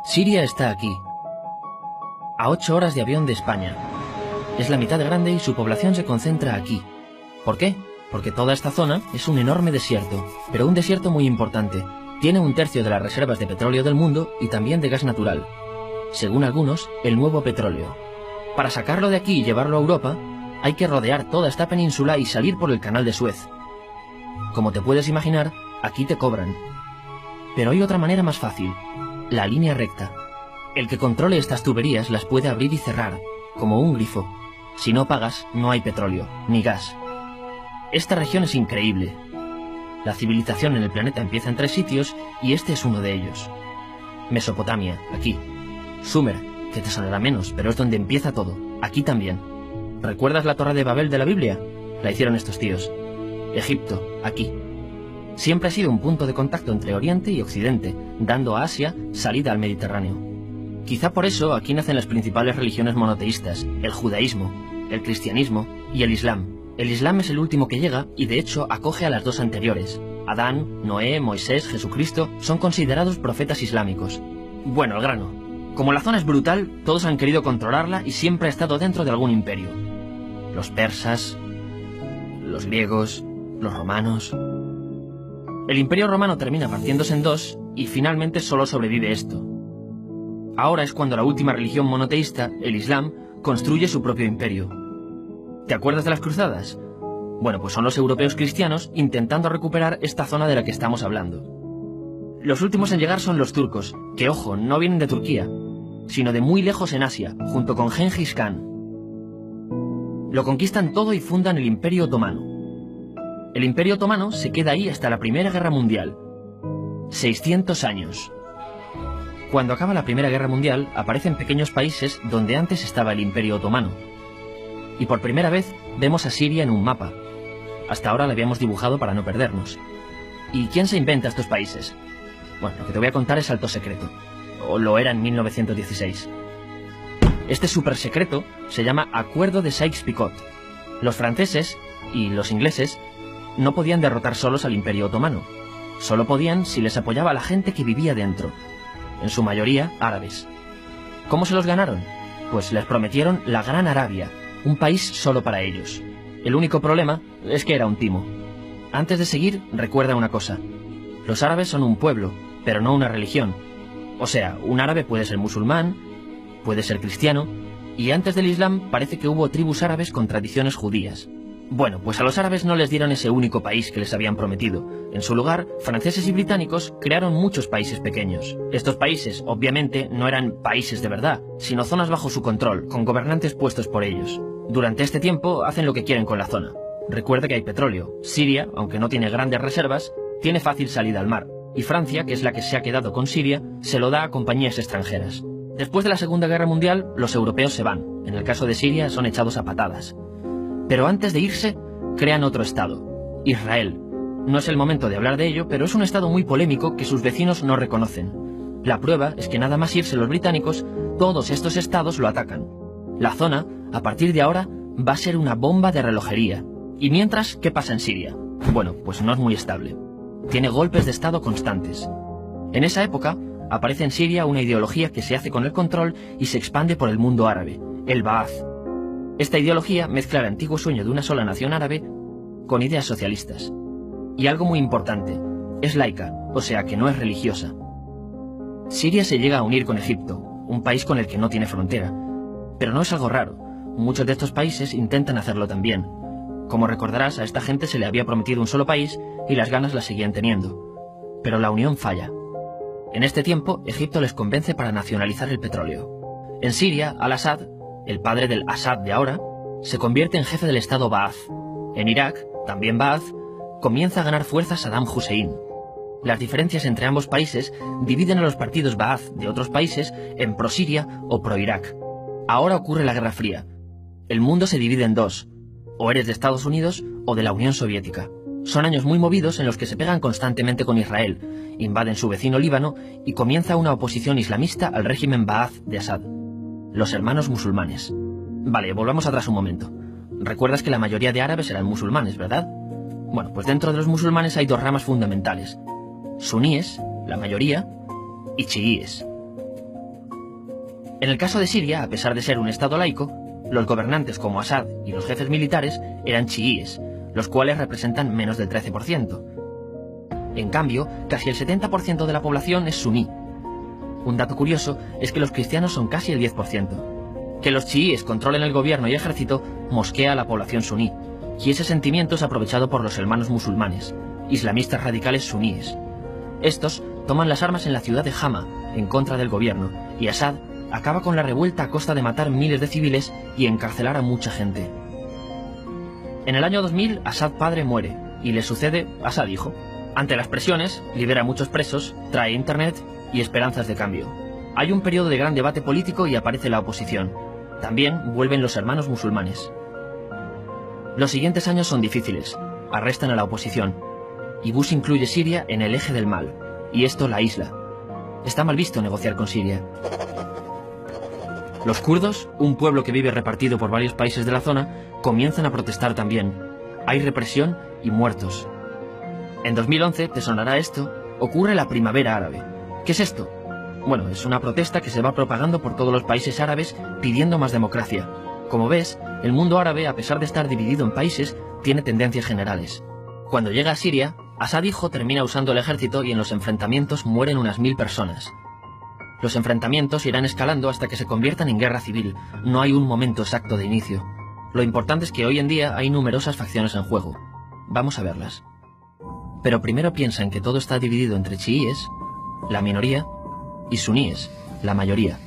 Siria está aquí, a 8 horas de avión de España. Es la mitad de grande y su población se concentra aquí. ¿Por qué? Porque toda esta zona es un enorme desierto, pero un desierto muy importante. Tiene 1/3 de las reservas de petróleo del mundo y también de gas natural. Según algunos, el nuevo petróleo. Para sacarlo de aquí y llevarlo a Europa, hay que rodear toda esta península y salir por el canal de Suez. Como te puedes imaginar, aquí te cobran. Pero hay otra manera más fácil, la línea recta. El que controle estas tuberías las puede abrir y cerrar, como un grifo. Si no pagas, no hay petróleo, ni gas. Esta región es increíble. La civilización en el planeta empieza en 3 sitios y este es uno de ellos. Mesopotamia, aquí. Sumer, que te sonará menos, pero es donde empieza todo, aquí también. ¿Recuerdas la Torre de Babel de la Biblia? La hicieron estos tíos. Egipto, aquí. Siempre ha sido un punto de contacto entre Oriente y Occidente, dando a Asia salida al Mediterráneo. Quizá por eso aquí nacen las principales religiones monoteístas, el judaísmo, el cristianismo y el islam. El islam es el último que llega y de hecho acoge a las 2 anteriores. Adán, Noé, Moisés, Jesucristo son considerados profetas islámicos. Bueno, al grano. Como la zona es brutal, todos han querido controlarla y siempre ha estado dentro de algún imperio. Los persas, los griegos, los romanos. El imperio romano termina partiéndose en 2 y finalmente solo sobrevive esto. Ahora es cuando la última religión monoteísta, el islam, construye su propio imperio. ¿Te acuerdas de las cruzadas? Bueno, pues son los europeos cristianos intentando recuperar esta zona de la que estamos hablando. Los últimos en llegar son los turcos, que ojo, no vienen de Turquía, sino de muy lejos en Asia, junto con Gengis Khan. Lo conquistan todo y fundan el Imperio Otomano. El Imperio Otomano se queda ahí hasta la Primera Guerra Mundial. 600 años. Cuando acaba la Primera Guerra Mundial, aparecen pequeños países donde antes estaba el Imperio Otomano. Y por primera vez vemos a Siria en un mapa. Hasta ahora la habíamos dibujado para no perdernos. ¿Y quién se inventa estos países? Bueno, lo que te voy a contar es alto secreto. O lo era en 1916. Este súper secreto se llama Acuerdo de Sykes-Picot. Los franceses y los ingleses no podían derrotar solos al Imperio Otomano. Solo podían si les apoyaba la gente que vivía dentro. En su mayoría árabes. ¿Cómo se los ganaron? Pues les prometieron la Gran Arabia, un país solo para ellos. El único problema es que era un timo. Antes de seguir, recuerda una cosa. Los árabes son un pueblo, pero no una religión. O sea, un árabe puede ser musulmán, puede ser cristiano, y antes del Islam parece que hubo tribus árabes con tradiciones judías. Bueno, pues a los árabes no les dieron ese único país que les habían prometido. En su lugar, franceses y británicos crearon muchos países pequeños. Estos países, obviamente, no eran países de verdad, sino zonas bajo su control, con gobernantes puestos por ellos. Durante este tiempo hacen lo que quieren con la zona. Recuerda que hay petróleo. Siria, aunque no tiene grandes reservas, tiene fácil salida al mar. Y Francia, que es la que se ha quedado con Siria, se lo da a compañías extranjeras. Después de la Segunda Guerra Mundial, los europeos se van. En el caso de Siria, son echados a patadas. Pero antes de irse, crean otro estado, Israel. No es el momento de hablar de ello, pero es un estado muy polémico que sus vecinos no reconocen. La prueba es que nada más irse los británicos, todos estos estados lo atacan. La zona, a partir de ahora, va a ser una bomba de relojería. Y mientras, ¿qué pasa en Siria? Bueno, pues no es muy estable. Tiene golpes de estado constantes. En esa época, aparece en Siria una ideología que se hace con el control y se expande por el mundo árabe, el Ba'ath. Esta ideología mezcla el antiguo sueño de una sola nación árabe con ideas socialistas. Y algo muy importante, es laica, o sea que no es religiosa. Siria se llega a unir con Egipto, un país con el que no tiene frontera. Pero no es algo raro, muchos de estos países intentan hacerlo también. Como recordarás, a esta gente se le había prometido un solo país y las ganas las seguían teniendo. Pero la unión falla. En este tiempo, Egipto les convence para nacionalizar el petróleo. En Siria, Al-Assad, el padre del Assad de ahora, se convierte en jefe del estado Ba'ath. En Irak, también Ba'ath, comienza a ganar fuerza Saddam Hussein. Las diferencias entre ambos países dividen a los partidos Ba'ath de otros países en pro-Siria o pro-Irak. Ahora ocurre la Guerra Fría. El mundo se divide en 2. O eres de Estados Unidos o de la Unión Soviética. Son años muy movidos en los que se pegan constantemente con Israel, invaden su vecino Líbano y comienza una oposición islamista al régimen Ba'ath de Assad. Los hermanos musulmanes. Vale, volvamos atrás un momento. Recuerdas que la mayoría de árabes eran musulmanes, ¿verdad? Bueno, pues dentro de los musulmanes hay 2 ramas fundamentales. Suníes, la mayoría, y chiíes. En el caso de Siria, a pesar de ser un estado laico, los gobernantes como Assad y los jefes militares eran chiíes, los cuales representan menos del 13%. En cambio, casi el 70% de la población es suní. Un dato curioso es que los cristianos son casi el 10%. Que los chiíes controlen el gobierno y ejército mosquea a la población suní, y ese sentimiento es aprovechado por los hermanos musulmanes, islamistas radicales suníes. Estos toman las armas en la ciudad de Hama, en contra del gobierno, y Assad acaba con la revuelta a costa de matar miles de civiles y encarcelar a mucha gente. En el año 2000, Assad padre muere, y le sucede Assad hijo. Ante las presiones, libera a muchos presos, trae internet y esperanzas de cambio. Hay un periodo de gran debate político y aparece la oposición. También vuelven los hermanos musulmanes. Los siguientes años son difíciles. Arrestan a la oposición. Y Bush incluye Siria en el eje del mal, y esto la aísla. Está mal visto negociar con Siria. Los kurdos, un pueblo que vive repartido por varios países de la zona, comienzan a protestar también. Hay represión y muertos. En 2011, te sonará esto, ocurre la Primavera Árabe. ¿Qué es esto? Bueno, es una protesta que se va propagando por todos los países árabes pidiendo más democracia. Como ves, el mundo árabe, a pesar de estar dividido en países, tiene tendencias generales. Cuando llega a Siria, Assad hijo termina usando el ejército y en los enfrentamientos mueren unas 1000 personas. Los enfrentamientos irán escalando hasta que se conviertan en guerra civil. No hay un momento exacto de inicio. Lo importante es que hoy en día hay numerosas facciones en juego. Vamos a verlas. Pero primero piensa en que todo está dividido entre chiíes, la minoría, y suníes, la mayoría.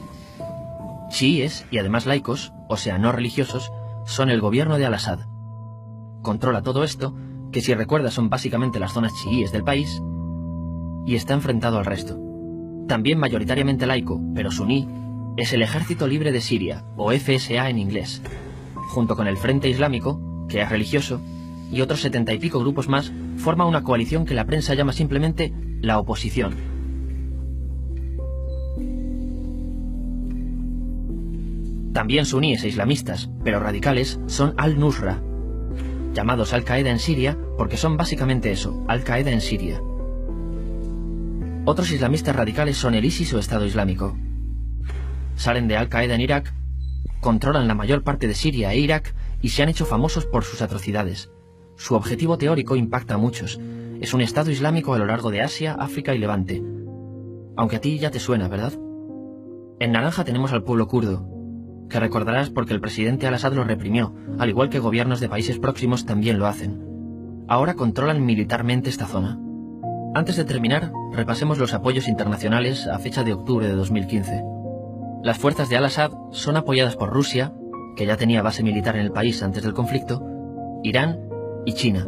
Chiíes, y además laicos, o sea, no religiosos, son el gobierno de Al-Assad. Controla todo esto, que si recuerdas son básicamente las zonas chiíes del país, y está enfrentado al resto. También mayoritariamente laico, pero suní, es el Ejército Libre de Siria, o FSA en inglés, junto con el Frente Islámico, que es religioso, y otros 70 y pico grupos más, forma una coalición que la prensa llama simplemente la oposición. También suníes e islamistas, pero radicales, son Al-Nusra, llamados Al-Qaeda en Siria porque son básicamente eso, Al-Qaeda en Siria. Otros islamistas radicales son el ISIS o Estado Islámico. Salen de Al-Qaeda en Irak, controlan la mayor parte de Siria e Irak y se han hecho famosos por sus atrocidades. Su objetivo teórico impacta a muchos. Es un Estado Islámico a lo largo de Asia, África y Levante. Aunque a ti ya te suena, ¿verdad? En naranja tenemos al pueblo kurdo, que recordarás porque el presidente Al-Assad lo reprimió, al igual que gobiernos de países próximos también lo hacen. Ahora controlan militarmente esta zona. Antes de terminar, repasemos los apoyos internacionales a fecha de octubre de 2015. Las fuerzas de Al-Assad son apoyadas por Rusia, que ya tenía base militar en el país antes del conflicto, Irán y China.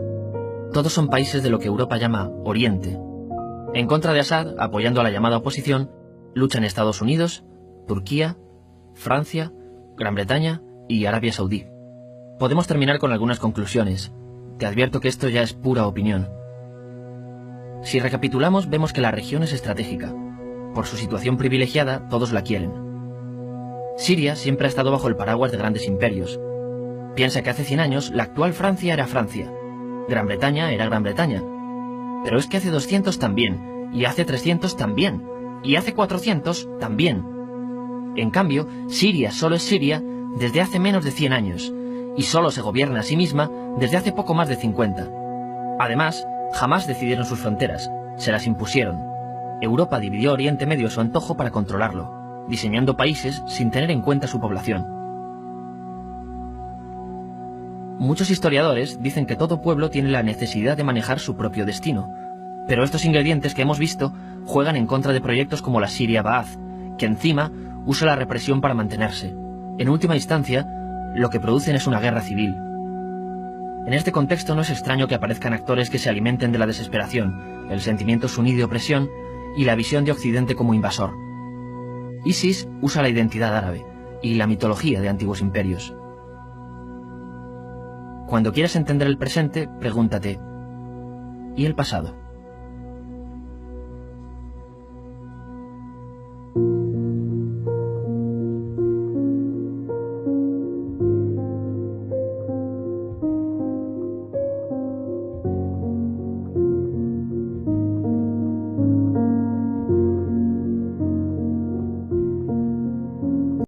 Todos son países de lo que Europa llama Oriente. En contra de Assad, apoyando a la llamada oposición, luchan Estados Unidos, Turquía, Francia, Gran Bretaña y Arabia Saudí. Podemos terminar con algunas conclusiones. Te advierto que esto ya es pura opinión. Si recapitulamos, vemos que la región es estratégica. Por su situación privilegiada, todos la quieren. Siria siempre ha estado bajo el paraguas de grandes imperios. Piensa que hace 100 años la actual Francia era Francia. Gran Bretaña era Gran Bretaña. Pero es que hace 200 también, y hace 300 también, y hace 400 también. En cambio, Siria solo es Siria desde hace menos de 100 años, y solo se gobierna a sí misma desde hace poco más de 50. Además, jamás decidieron sus fronteras, se las impusieron. Europa dividió Oriente Medio a su antojo para controlarlo, diseñando países sin tener en cuenta su población. Muchos historiadores dicen que todo pueblo tiene la necesidad de manejar su propio destino, pero estos ingredientes que hemos visto juegan en contra de proyectos como la Siria Ba'ath, que encima usa la represión para mantenerse. En última instancia, lo que producen es una guerra civil. En este contexto no es extraño que aparezcan actores que se alimenten de la desesperación, el sentimiento suní de opresión y la visión de Occidente como invasor. ISIS usa la identidad árabe y la mitología de antiguos imperios. Cuando quieras entender el presente, pregúntate, ¿y el pasado?